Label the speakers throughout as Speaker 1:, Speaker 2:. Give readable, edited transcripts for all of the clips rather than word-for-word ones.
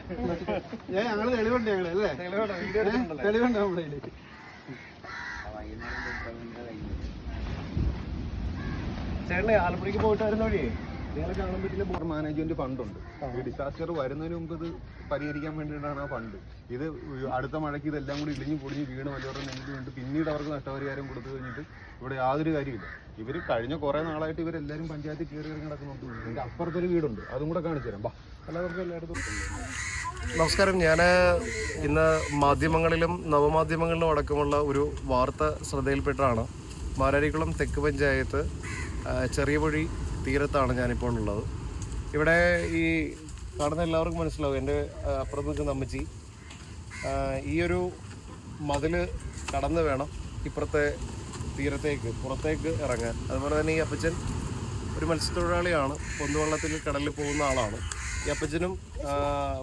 Speaker 1: ഞങ്ങള് തെളിവുണ്ട് അല്ലേ? തെളിവുണ്ട് നമ്മുടെ
Speaker 2: ചേട്ടനെ ആലപ്പുഴയ്ക്ക് പോയിട്ട് വരുന്ന വഴിയേ നിങ്ങൾ കാണാൻ പറ്റില്ല മാനേജ്മെന്റ് ഫണ്ടുണ്ട്. ഈ ഡിസാസ്റ്റർ വരുന്നതിന് മുമ്പ് ഇത് പരിഹരിക്കാൻ വേണ്ടിയിട്ടാണ് ആ ഫണ്ട്. ഇത് അടുത്ത മഴയ്ക്ക് ഇതെല്ലാം കൂടി ഇടിഞ്ഞു പൊടിഞ്ഞ് വീണ് വല്ലവരുടെ നെഞ്ചു കൊണ്ട് പിന്നീട് അവർക്ക് നഷ്ടപരിഹാരം കൊടുത്തു കഴിഞ്ഞിട്ട് ഇവിടെ യാതൊരു കാര്യമില്ല. ഇവർ കഴിഞ്ഞ കുറേ നാളായിട്ട് ഇവരെല്ലാവരും പഞ്ചായത്തിൽ കയറി കിടക്കുന്നുണ്ട്. ഇതിൻ്റെ അപ്പുറത്തൊരു വീടുണ്ട്, അതും കൂടെ കാണിച്ചു തരാം. എല്ലാവർക്കും എല്ലായിടത്തും
Speaker 3: നമസ്കാരം. ഞാൻ ഇന്ന് മാധ്യമങ്ങളിലും നവമാധ്യമങ്ങളിലും അടക്കമുള്ള ഒരു വാർത്ത ശ്രദ്ധയിൽപ്പെട്ടാണ്. മാരാരിക്കുളം തെക്ക് പഞ്ചായത്ത് ചെറിയപുഴി തീരത്താണ് ഞാനിപ്പോൾ ഉള്ളത്. ഇവിടെ ഈ കാണുന്ന എല്ലാവർക്കും മനസ്സിലാവും, എൻ്റെ അപ്പുറത്ത് നിൽക്കുന്ന അമ്മച്ചി ഈ ഒരു മതിൽ കടന്ന് വേണം ഇപ്പുറത്തെ തീരത്തേക്ക് പുറത്തേക്ക് ഇറങ്ങാൻ. അതുപോലെ തന്നെ ഈ അപ്പച്ചൻ ഒരു മത്സ്യത്തൊഴിലാളിയാണ്, പൊന്നുവള്ളത്തിൽ കടലിൽ പോകുന്ന ആളാണ്. ഈ അപ്പച്ചനും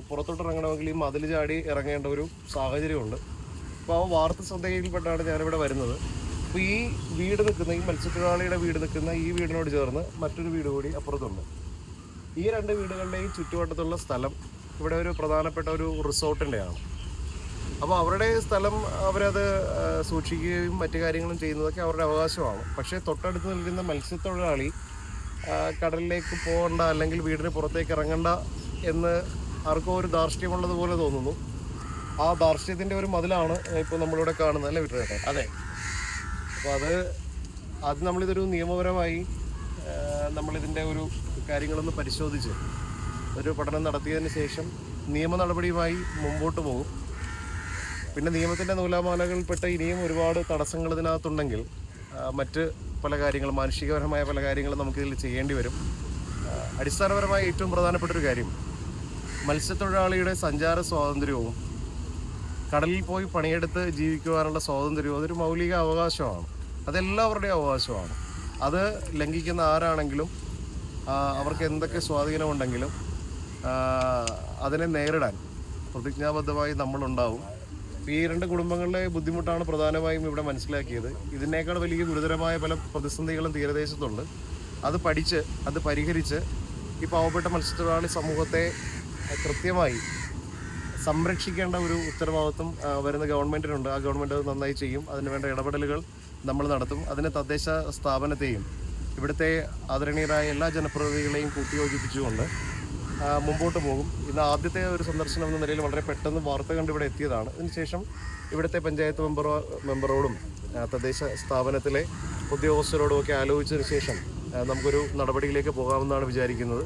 Speaker 3: പുറത്തോട്ട് ഇറങ്ങണമെങ്കിൽ ഈ മതിൽ ചാടി ഇറങ്ങേണ്ട ഒരു സാഹചര്യമുണ്ട്. അപ്പോൾ ആ വാർത്ത ശ്രദ്ധയിൽപ്പെട്ടാണ് ഞാനിവിടെ വരുന്നത്. അപ്പോൾ ഈ വീട് നിൽക്കുന്ന, ഈ മത്സ്യത്തൊഴിലാളിയുടെ വീട് നിൽക്കുന്ന ഈ വീടിനോട് ചേർന്ന് മറ്റൊരു വീട് കൂടി അപ്പുറത്തുണ്ട്. ഈ രണ്ട് വീടുകളുടെയും ചുറ്റുവട്ടത്തുള്ള സ്ഥലം ഇവിടെ ഒരു പ്രധാനപ്പെട്ട ഒരു റിസോർട്ടിൻ്റെയാണ്. അപ്പോൾ അവരുടെ സ്ഥലം അവരത് സൂക്ഷിക്കുകയും മറ്റു കാര്യങ്ങളും ചെയ്യുന്നതൊക്കെ അവരുടെ അവകാശമാണ്. പക്ഷേ തൊട്ടടുത്ത് നിൽക്കുന്ന മത്സ്യത്തൊഴിലാളി കടലിലേക്ക് പോകണ്ട, അല്ലെങ്കിൽ വീടിന് പുറത്തേക്ക് ഇറങ്ങണ്ട എന്ന് ആർക്കോ ഒരു ധാർഷ്ട്യമുള്ളതുപോലെ തോന്നുന്നു. ആ ധാർഷ്ട്യത്തിൻ്റെ ഒരു മതിലാണ് ഇപ്പോൾ നമ്മളിവിടെ കാണുന്നത്, അല്ലേ വിട്ടുകേട്ടെ? അതെ. അപ്പോൾ അത് നമ്മളിതൊരു നിയമപരമായി നമ്മളിതിൻ്റെ ഒരു കാര്യങ്ങളൊന്ന് പരിശോധിച്ച് ഒരു പഠനം നടത്തിയതിന് ശേഷം നിയമ നടപടിയുമായി മുമ്പോട്ട് പോകും. പിന്നെ നിയമത്തിൻ്റെ നൂലാമാലകൾപ്പെട്ട് ഇനിയും ഒരുപാട് തടസ്സങ്ങൾ ഇതിനകത്തുണ്ടെങ്കിൽ മറ്റ് പല കാര്യങ്ങളും, മാനുഷികപരമായ പല കാര്യങ്ങളും നമുക്കിതിൽ ചെയ്യേണ്ടി വരും. അടിസ്ഥാനപരമായ ഏറ്റവും പ്രധാനപ്പെട്ടൊരു കാര്യം, മത്സ്യത്തൊഴിലാളിയുടെ സഞ്ചാര സ്വാതന്ത്ര്യവും കടലിൽ പോയി പണിയെടുത്ത് ജീവിക്കുവാനുള്ള സ്വാതന്ത്ര്യവും അതൊരു മൗലിക അവകാശമാണ്. അതെല്ലാവരുടെയും അവകാശമാണ്. അത് ലംഘിക്കുന്ന ആരാണെങ്കിലും അവർക്ക് എന്തൊക്കെ സ്വാധീനമുണ്ടെങ്കിലും അതിനെ നേരിടാൻ പ്രതിജ്ഞാബദ്ധമായി നമ്മളുണ്ടാവും. ഈ രണ്ട് കുടുംബങ്ങളിലെ ബുദ്ധിമുട്ടാണ് പ്രധാനമായും ഇവിടെ മനസ്സിലാക്കിയത്. ഇതിനേക്കാൾ വലിയ ഗുരുതരമായ പല പ്രതിസന്ധികളും തീരദേശത്തുണ്ട്. അത് പഠിച്ച് അത് പരിഹരിച്ച് ഈ പാവപ്പെട്ട മത്സ്യത്തൊഴിലാളി സമൂഹത്തെ കൃത്യമായി സംരക്ഷിക്കേണ്ട ഒരു ഉത്തരവാദിത്വം വരുന്ന ഗവൺമെൻറ്റിനുണ്ട്. ആ ഗവൺമെൻറ് അത് നന്നായി ചെയ്യും. അതിന് വേണ്ട ഇടപെടലുകൾ നമ്മൾ നടത്തും. അതിന് തദ്ദേശ സ്ഥാപനത്തെയും ഇവിടുത്തെ ആദരണീയരായ എല്ലാ ജനപ്രതിനിധികളെയും കൂട്ടിയോജിപ്പിച്ചുകൊണ്ട് മുമ്പോട്ട് പോകും. ഇന്ന് ആദ്യത്തെ ഒരു സന്ദർശനം എന്ന നിലയിൽ വളരെ പെട്ടെന്ന് വാർത്ത കണ്ട് ഇവിടെ എത്തിയതാണ്. അതിനുശേഷം ഇവിടുത്തെ പഞ്ചായത്ത് മെമ്പറോടും തദ്ദേശ സ്ഥാപനത്തിലെ ഉദ്യോഗസ്ഥരോടും ഒക്കെ ആലോചിച്ചതിന് ശേഷം നമുക്കൊരു നടപടിയിലേക്ക് പോകാമെന്നാണ് വിചാരിക്കുന്നത്.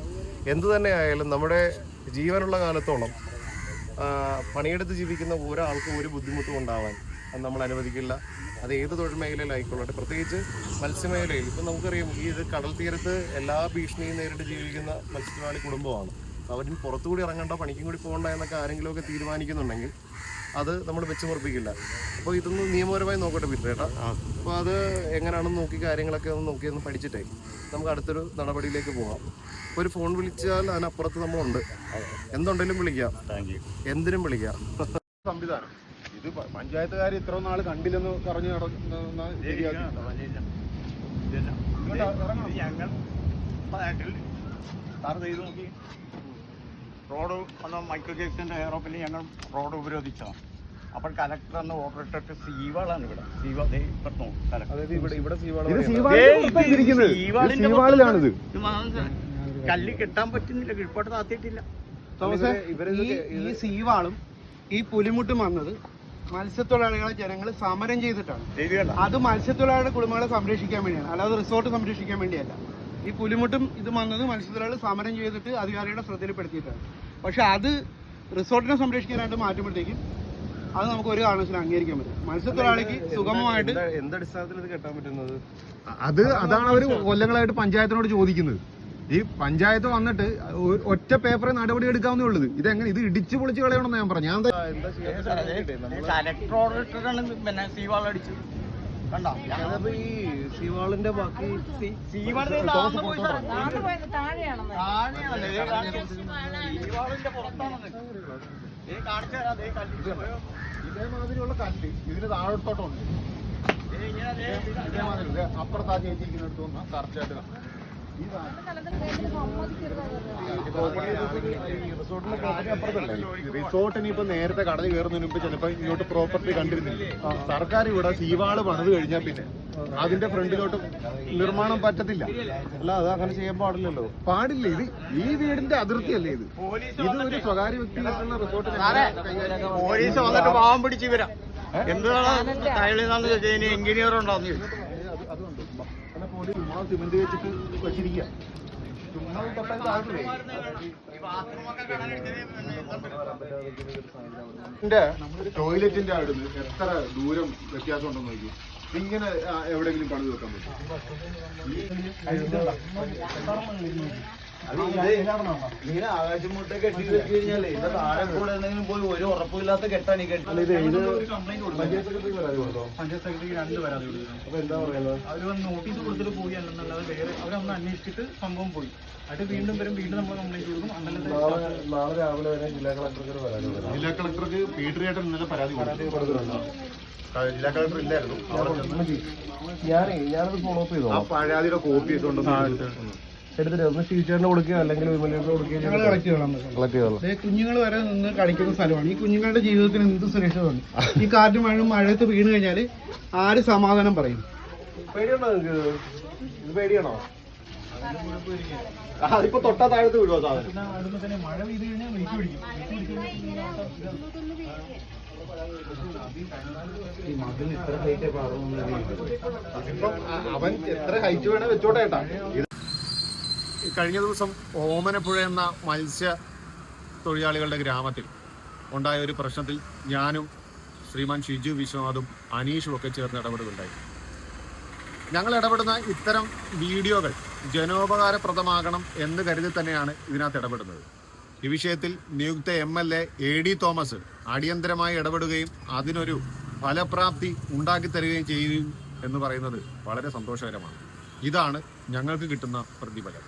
Speaker 3: എന്തു തന്നെ ആയാലും നമ്മുടെ ജീവനുള്ള കാലത്തോളം പണിയെടുത്ത് ജീവിക്കുന്ന ഒരാൾക്കും ഒരു ബുദ്ധിമുട്ടും ഉണ്ടാവാൻ നമ്മൾ അനുവദിക്കില്ല. അത് ഏത് തൊഴിൽ മേഖലയിലായിക്കൊള്ളട്ടെ, പ്രത്യേകിച്ച് മത്സ്യമേഖലയിൽ. ഇപ്പം നമുക്കറിയാം, ഈ ഇത് കടൽ തീരത്ത് എല്ലാ ഭീഷണിയും നേരിട്ട് ജീവിക്കുന്ന മത്സ്യത്തൊഴിലാളി കുടുംബമാണ്. അവരും പുറത്തുകൂടി ഇറങ്ങണ്ട, പണിക്കും കൂടി പോകണ്ട എന്നൊക്കെ ആരെങ്കിലുമൊക്കെ തീരുമാനിക്കുന്നുണ്ടെങ്കിൽ അത് നമ്മൾ വെച്ച് മുറപ്പിക്കില്ല. അപ്പോൾ ഇതൊന്ന് നിയമപരമായി നോക്കട്ടെ വിട്ടേട്ടാ. അപ്പോൾ അത് എങ്ങനെയാണെന്ന് നോക്കി കാര്യങ്ങളൊക്കെ ഒന്ന് പഠിച്ചിട്ടേ നമുക്ക് അടുത്തൊരു നടപടിയിലേക്ക് പോകാം. ഇപ്പോൾ ഒരു ഫോൺ വിളിച്ചാൽ അതിനപ്പുറത്ത് നമ്മളുണ്ട്. എന്തുണ്ടെങ്കിലും വിളിക്കാം, എന്തിനും വിളിക്കാം.
Speaker 2: സംവിധാനം ഇത് പഞ്ചായത്തുകാർ ഇത്ര നാൾ കണ്ടില്ലെന്ന് പറഞ്ഞു
Speaker 4: റോഡ് വന്ന മൈക്കിൾ ജാക്സന്റെ എയറോപ്പിൽ ഞങ്ങൾ റോഡ് ഉപരോധിച്ചതാണ്. അപ്പോൾ കലക്ടർ അന്ന് ഓർഡർ ഇട്ടിട്ട് സീവാളാണ് ഇവിടെ. കല്ല് കെട്ടാൻ പറ്റുന്നില്ല, കീഴ്പോട്ട് താത്തിയിട്ടില്ല.
Speaker 1: ഈ സീവാളും ഈ പുലിമുട്ടും വന്നത് മത്സ്യത്തൊഴിലാളികളെ ജനങ്ങൾ സമരം ചെയ്തിട്ടാണ്. അത് മത്സ്യത്തൊഴിലാളികളുടെ കുടുംബങ്ങളെ സംരക്ഷിക്കാൻ വേണ്ടിയാണ്, അല്ലാതെ റിസോർട്ട് സംരക്ഷിക്കാൻ വേണ്ടിയല്ല. ഈ പുലിമുട്ടും ഇത് വന്നത് മത്സ്യത്തൊഴിലാളികൾ സമരം ചെയ്തിട്ട് അധികാരികളുടെ ശ്രദ്ധയിൽപ്പെടുത്തിയിട്ടാണ്. പക്ഷെ അത് റിസോർട്ടിനെ സംരക്ഷിക്കാനായിട്ട് മാറ്റുമ്പോഴത്തേക്കും അത് നമുക്ക് ഒരു കാരണവശാലും അംഗീകരിക്കാൻ പറ്റും. മത്സ്യത്തൊഴിലാളിക്ക് സുഗമമായിട്ട്
Speaker 3: എന്തടിസ്ഥാനത്തിൽ ഇത് കെട്ടാൻ പറ്റുന്നത്?
Speaker 2: അതാണ് അവർ കൊല്ലങ്ങളായിട്ട് പഞ്ചായത്തിനോട് ചോദിക്കുന്നത്. ഈ പഞ്ചായത്ത് വന്നിട്ട് ഒറ്റ പേപ്പറെ നടപടി എടുക്കാവുന്നേ ഉള്ളത്. ഇതെങ്ങനെ ഇത് ഇടിച്ചു പൊളിച്ച് കളയണമെന്ന് ഞാൻ പറഞ്ഞു.
Speaker 4: കലക്ടർ ഓർഡർ ഇട്ടിട്ടാണ് പിന്നെ സീവാൾ അടിച്ചത്. കണ്ടോ
Speaker 3: ഈ സീവാളിന്റെ ബാക്കി
Speaker 4: സീവാളിന്റെ പുറത്താണെന്ന് കാണിച്ചു തരാം.
Speaker 2: ഇതേമാതിരിയുള്ള കല്ല് ഇതിന് താഴോട്ടോട്ടുണ്ട്. ഇതേമാതിരി അപ്പുറത്താക്കി എത്തിക്കുന്നിടത്ത് വന്നാൽ കറക്റ്റായിട്ട് റിസോർട്ടിന് ഇപ്പൊ നേരത്തെ കടന്നു കയറുന്നതിന് മുമ്പ് ചിലപ്പോ ഇങ്ങോട്ട് പ്രോപ്പർട്ടി കണ്ടിരുന്നില്ല. സർക്കാർ ഇവിടെ സീവാള് പണിത് കഴിഞ്ഞാൽ പിന്നെ അതിന്റെ ഫ്രണ്ടിലോട്ട് നിർമ്മാണം പറ്റത്തില്ല.
Speaker 3: അല്ല അത് അങ്ങനെ ചെയ്യാൻ പാടില്ലല്ലോ.
Speaker 2: പാടില്ല. ഇത് ഈ വീടിന്റെ അതിർത്തിയല്ലേ ഇത്. ഇത് ഒരു സ്വകാര്യ വ്യക്തികൾക്കുള്ള റിസോർട്ട്.
Speaker 4: പോലീസ് വന്നിട്ട് പാവം പിടിച്ച് വരാം. എന്താണ് തയ്യലെന്നാന്ന് ചോദിച്ചാൽ എഞ്ചിനീയർ ഉണ്ടാന്ന് ചോദിച്ചു.
Speaker 2: സിമെന്റ് വെച്ചിട്ട് വെച്ചിരിക്കുക. ടോയ്ലറ്റിന്റെ അടുത്ത് എത്ര ദൂരം വ്യത്യാസം ഉണ്ടെന്ന് നോക്കി. ഇങ്ങനെ എവിടെയെങ്കിലും പണിത് വെക്കാൻ പറ്റും?
Speaker 5: ഇങ്ങനെ ആകാശമുട്ട കെട്ടി വെച്ച് കഴിഞ്ഞാലേ ഇത് താഴെ കൂടെ എന്തെങ്കിലും പോയി ഒരു ഉറപ്പില്ലാത്ത കെട്ടാണ് ഈ കെട്ടുന്നത്.
Speaker 1: പഞ്ചായത്ത് സെക്രട്ടറിക്ക് 2 പരാതി കൊടുക്കുന്നു.
Speaker 3: അപ്പൊ എന്താ പറയുന്നത്?
Speaker 1: അവർ വന്ന് നോട്ടീസ് കൊടുത്തിട്ട് പോയി അല്ലെന്നല്ലാതെ വേറെ അവരൊന്ന് അന്വേഷിച്ചിട്ട് സംഭവം പോയി. അത് വീണ്ടും വരും, വീണ്ടും നമ്മൾ കംപ്ലൈന്റ് കൊടുക്കും.
Speaker 3: നാളെ രാവിലെ വരെ ജില്ലാ കളക്ടർക്ക് പരാതി കൊടുക്കണം.
Speaker 2: ജില്ലാ കളക്ടർക്ക് പീഡ്രിയായിട്ട് ഇന്നലെ പരാതി കൊടുത്തിട്ടുണ്ടോ? ജില്ലാ കളക്ടർ ഇല്ലായിരുന്നു.
Speaker 3: ഞാനത് ഫോളോ അപ്പ് ചെയ്തോ.
Speaker 2: ആ പരാതിയുടെ കോപ്പി
Speaker 3: എടുത്തിട്ട് ഒന്ന് ടീച്ചറിന് കൊടുക്കുക അല്ലെങ്കിൽ വിമലിന് കൊടുക്കുകയോ
Speaker 1: കളക്ട് ചെയ്തോളാം. കുഞ്ഞുങ്ങൾ വരെ നിന്ന് കളിക്കുന്ന സ്ഥലമാണ്. ഈ കുഞ്ഞുങ്ങളുടെ ജീവിതത്തിന് എന്ത് സുരക്ഷിതമാണ്? ഈ കാറ്റും മഴയത്ത് വീണ് കഴിഞ്ഞാൽ ആര് സമാധാനം പറയും?
Speaker 3: പേടിയാണോ നിങ്ങൾക്ക്? ഇത് പേടിയാണോ?
Speaker 2: അതിപ്പോ തൊട്ടാ താഴത്ത് വിടുവോ സാധനം?
Speaker 1: അതുപോലെ തന്നെ മഴ പെയ്ത് കഴിഞ്ഞാൽ വെയിറ്റ് പിടിക്കും.
Speaker 2: ഇപ്പം അവൻ എത്ര ഹൈറ്റ് വേണേ വെച്ചോട്ടെ ഏട്ടാ. കഴിഞ്ഞ ദിവസം ഓമനപ്പുഴ എന്ന മത്സ്യ തൊഴിലാളികളുടെ ഗ്രാമത്തിൽ ഉണ്ടായ ഒരു പ്രശ്നത്തിൽ ഞാനും ശ്രീമാൻ ഷിജു വിശ്വനാഥും അനീഷും ഒക്കെ ചേർന്ന് ഇടപെടുകയുണ്ടായി. ഞങ്ങൾ ഇടപെടുന്ന ഇത്തരം വീഡിയോകൾ ജനോപകാരപ്രദമാകണം എന്ന് കരുതി തന്നെയാണ് ഇതിനകത്ത് ഇടപെടുന്നത്. ഈ വിഷയത്തിൽ നിയുക്ത MLA AD തോമസ് അടിയന്തരമായി ഇടപെടുകയും അതിനൊരു ഫലപ്രാപ്തി ഉണ്ടാക്കി തരികയും ചെയ്യും എന്ന് പറയുന്നത് വളരെ സന്തോഷകരമാണ്. ഇതാണ് ഞങ്ങൾക്ക് കിട്ടുന്ന പ്രതിഫലം.